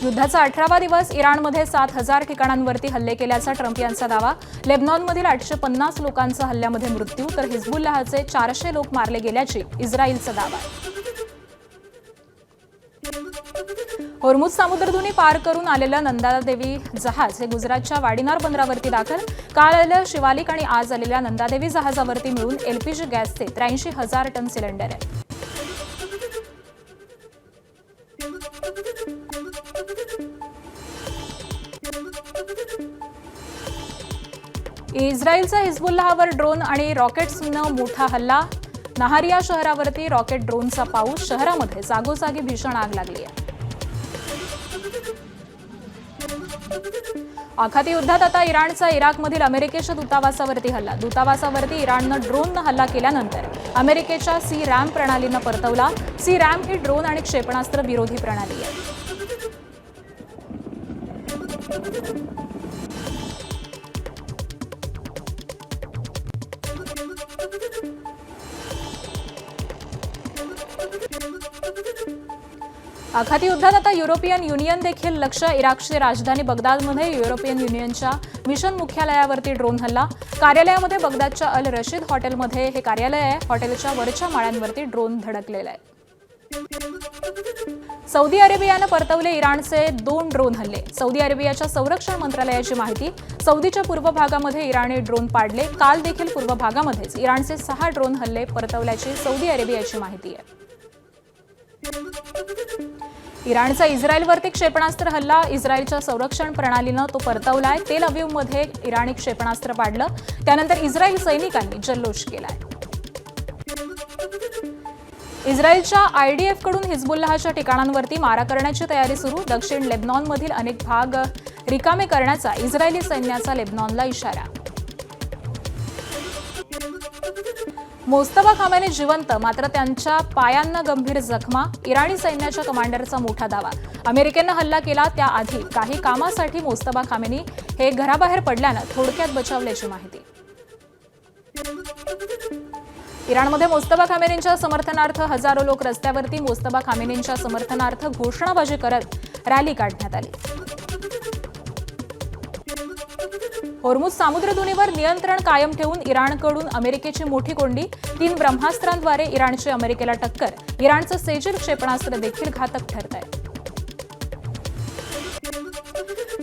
युद्धाचा 18वा दिवस इराणमध्ये 7,000 ठिकाणांवरती हल्ले केल्याचा ट्रम्प यांचा दावा. लेबनॉनमधील 850 लोकांचा हल्ल्यामध्ये मृत्यू तर हिजबुल्लाहचे 400 लोक मारले गेल्याची इस्रायलचा दावा आहे. होर्मुझ सामुद्रधुनी पार करून आलेलं नंदादेवी जहाज हे गुजरातच्या वाडीनार बंदरावरती दाखल. काल आलेल्या शिवालिक आणि आज आलेल्या नंदादेवी जहाजावरती मिळून एलपीजी गॅसचे 83,000 टन सिलेंडर आहे. इस्रायलचा हिजबुल्लाहवर ड्रोन आणि रॉकेट्सनं मोठा हल्ला. नहारिया शहरावरती रॉकेट ड्रोनचा पाऊस. शहरामध्ये जागोजागी भीषण आग लागली आहे. आखाती युद्धात आता इराणचा इराकमधील अमेरिकेच्या दूतावासावरती हल्ला. दूतावासावरती इराणनं ड्रोननं हल्ला केल्यानंतर अमेरिकेच्या सी-रॅम प्रणालीनं परतवला. सी-रॅम ही ड्रोन आणि क्षेपणास्त्र विरोधी प्रणाली आहे. आखाती युद्धात आता युरोपियन युनियन देखील लक्ष. इराकची राजधानी बगदादमध्ये युरोपियन युनियनच्या मिशन मुख्यालयावरती ड्रोन हल्ला. कार्यालयामध्ये बगदादच्या अल रशीद हॉटेलमध्ये हे कार्यालय आहे. हॉटेलच्या वरच्या माळ्यांवरती ड्रोन धडकलेला आहे. सौदी अरेबियानं परतवले इराणचे 2 ड्रोन हल्ले. सौदी अरेबियाच्या संरक्षण मंत्रालयाची माहिती. सौदीच्या पूर्व भागामध्ये इराणी ड्रोन पाडले. काल देखील पूर्व भागामध्येच इराणचे 6 ड्रोन हल्ले परतवल्याची सौदी अरेबियाची माहिती आहे. इराणचा इस्रायलवरती क्षेपणास्त्र हल्ला. इस्रायलच्या संरक्षण प्रणालीनं तो परतवलाय. तेल अविवमध्ये इराणी क्षेपणास्त्र पाडलं. त्यानंतर इस्रायल सैनिकांनी जल्लोष केलाय. इस्रायलच्या IDF कडून हिजबुल्लाहच्या ठिकाणांवरती मारा करण्याची तयारी सुरू. दक्षिण लेबनॉनमधील अनेक भाग रिकामे करण्याचा इस्रायली सैन्याचा लेबनॉनला इशारा. मोस्तफा खामेनी जिवंत मात्र त्यांच्या पायांना गंभीर जखमा. इराणी सैन्याच्या कमांडरचा मोठा दावा. अमेरिकेनं हल्ला केला त्याआधी काही कामासाठी मोस्तफा खामेनी हे घराबाहेर पडल्यानं थोडक्यात बचावल्याची माहिती. इराणमध्ये मोस्तफा खामेनींच्या समर्थनार्थ हजारो लोक रस्त्यावरती. मोस्तफा खामेनींच्या समर्थनार्थ घोषणाबाजी करत रॅली काढण्यात आली. होर्मुझ सामुद्रधुनीवर नियंत्रण कायम ठेवून इराणकडून अमेरिकेची मोठी कोंडी. 3 ब्रह्मास्त्रांद्वारे इराणची अमेरिकेला टक्कर. इराणचं सेजिल क्षेपणास्त्र देखील घातक ठरत आहे.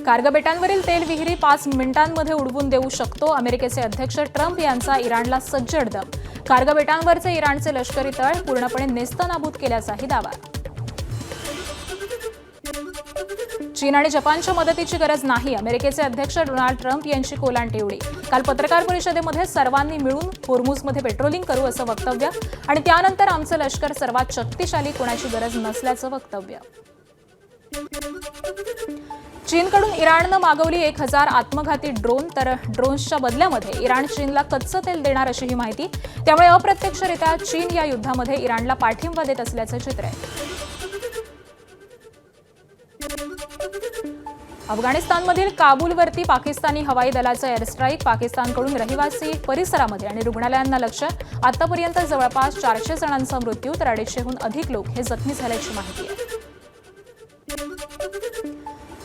कार्ग बेटांवरील तेल विहिरी 5 मिनिटांमध्ये उडवून देऊ शकतो. अमेरिकेचे अध्यक्ष ट्रम्प यांचा इराणला सज्जड दम. कार्ग बेटांवरचे इराणचे लष्करी तळ पूर्णपणे नेस्तनाबूत केल्याचाही दावा. चीन आणि जपानच्या मदतीची गरज नाही. अमेरिकेचे अध्यक्ष डोनाल्ड ट्रम्प यांची कोलांटी उडी. काल पत्रकार परिषदेमध्ये सर्वांनी मिळून होर्मुझमध्ये पेट्रोलिंग करू असं वक्तव्य आणि त्यानंतर आमचं लष्कर सर्वात शक्तिशाली, कोणाची गरज नसल्याचं वक्तव्य. चीनकडून इराणनं मागवली 1000 आत्मघाती ड्रोन. तर ड्रोन्सच्या बदल्यामध्ये इराण चीनला कच्चं तेल देणार अशी ही माहिती. त्यामुळे अप्रत्यक्षरित्या चीन या युद्धामध्ये इराणला पाठिंबा देत असल्याचं चित्र आहे. अफगाणिस्तानमधील काबूलवरती पाकिस्तानी हवाई दलाचं एअर स्ट्राईक. पाकिस्तानकडून रहिवासी परिसरामध्ये आणि रुग्णालयांना लक्ष्य. आतापर्यंत जवळपास 400 जणांचा मृत्यू तर 250हून अधिक लोक हे जखमी झाल्याची माहिती आहे.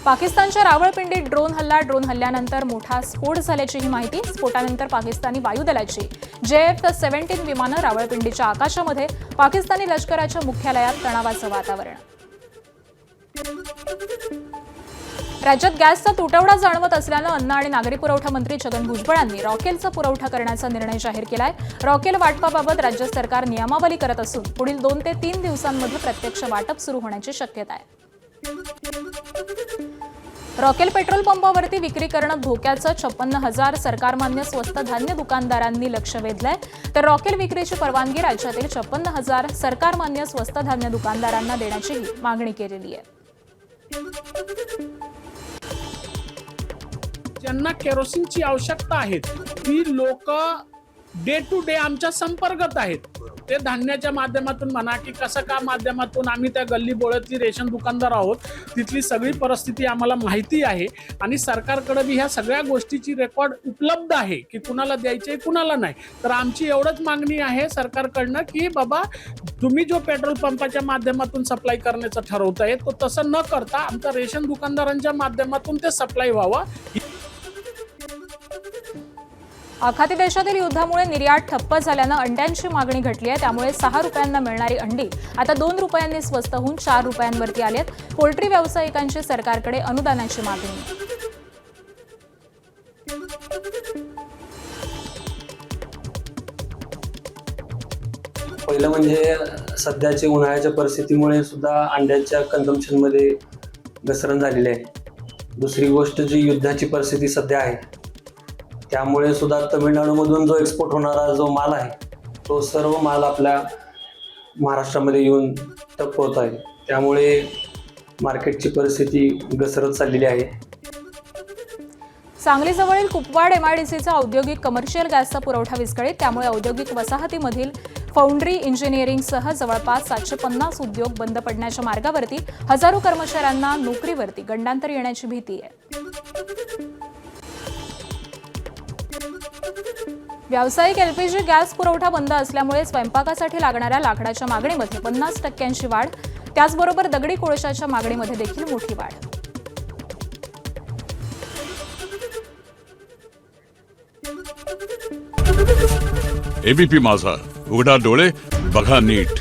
पाकिस्तानच्या रावळपिंडीत ड्रोन हल्ला. ड्रोन हल्ल्यानंतर मोठा स्फोट झाल्याची ही माहिती. स्फोटानंतर पाकिस्तानी वायुदलाची JF-17 विमानं रावळपिंडीच्या आकाशामध्ये. पाकिस्तानी लष्कराच्या मुख्यालयात तणावाचं वातावरण. राज्यात गॅसचा तुटवडा जाणवत असल्यानं अन्न आणि नागरी पुरवठा मंत्री छगन भुजबळांनी रॉकेलचा पुरवठा करण्याचा निर्णय जाहीर केलाय. रॉकेल वाटपाबाबत राज्य सरकार नियमावली करत असून पुढील 2 ते 3 दिवसांमध्ये प्रत्यक्ष वाटप सुरू होण्याची शक्यता आहे. रॉकेल पेट्रोल पंपावरती विक्री करणं धोक्याचं. 56,000 सरकारमान्य स्वस्त धान्य दुकानदारांनी लक्ष वेधलंय. तर रॉकेल विक्रीची परवानगी राज्यातील 56,000 सरकारमान्य स्वस्त धान्य दुकानदारांना देण्याचीही मागणी केलेली आहे. ज्यांना केरोसिनची आवश्यकता आहे ती लोक डे टू डे आमच्या संपर्कात आहेत. ते धान्याच्या माध्यमातून म्हणा की कसं का माध्यमातून आम्ही त्या गल्ली बोळ्यातली रेशन दुकानदार आहोत, तिथली सगळी परिस्थिती आम्हाला माहिती आहे आणि सरकारकडे बी ह्या सगळ्या गोष्टीची रेकॉर्ड उपलब्ध आहे की कुणाला द्यायचे कुणाला नाही. तर आमची एवढंच मागणी आहे सरकारकडनं की बाबा तुम्ही जो पेट्रोल पंपाच्या माध्यमातून सप्लाय करण्याचं ठरवताय तो तसं न करता आमच्या रेशन दुकानदारांच्या माध्यमातून ते सप्लाय व्हावं. आखाती देशातील युद्धामुळे निर्यात ठप्प झाल्यानं अंड्यांची मागणी घटली आहे. त्यामुळे 6 रुपयांना मिळणारी अंडी आता 2 रुपयांनी स्वस्त होऊन 4 रुपयांवरती आली आहेत. पोल्ट्री व्यावसायिकांची सरकारकडे अनुदानाची मागणी. पहिलं म्हणजे सध्याच्या उन्हाळ्याच्या परिस्थितीमुळे सुद्धा अंड्याच्या कन्झम्पशनमध्ये घसरण झालेली आहे. दुसरी गोष्ट जी युद्धाची परिस्थिती सध्या आहे त्यामुळे सुद्धा तमिळनाडूमधून जो एक्सपोर्ट होणारा जो माल आहे तो सर्व माल आपल्या महाराष्ट्रामध्ये येऊन ठप्प होत आहे. त्यामुळे मार्केटची परिस्थिती घसरत चाललेली आहे. सांगलीजवळील कुपवाड MIDCचा औद्योगिक कमर्शियल गॅसचा पुरवठा विस्कळीत. त्यामुळे औद्योगिक वसाहतीमधील फाउंड्री इंजिनिअरिंगसह जवळपास 750 उद्योग बंद पडण्याच्या मार्गावरती. हजारो कर्मचाऱ्यांना नोकरीवरती गंडांतर येण्याची भीती आहे. व्यावसायिक LPG गॅस पुरवठा बंद असल्यामुळे स्वयंपाकासाठी लागणाऱ्या लाकडाच्या मागणीमध्ये 50% वाढ. त्याचबरोबर दगडी कोळशाच्या मागणीमध्ये देखील मोठी वाढ. ABP माझा, उघडा डोळे बघा नीट.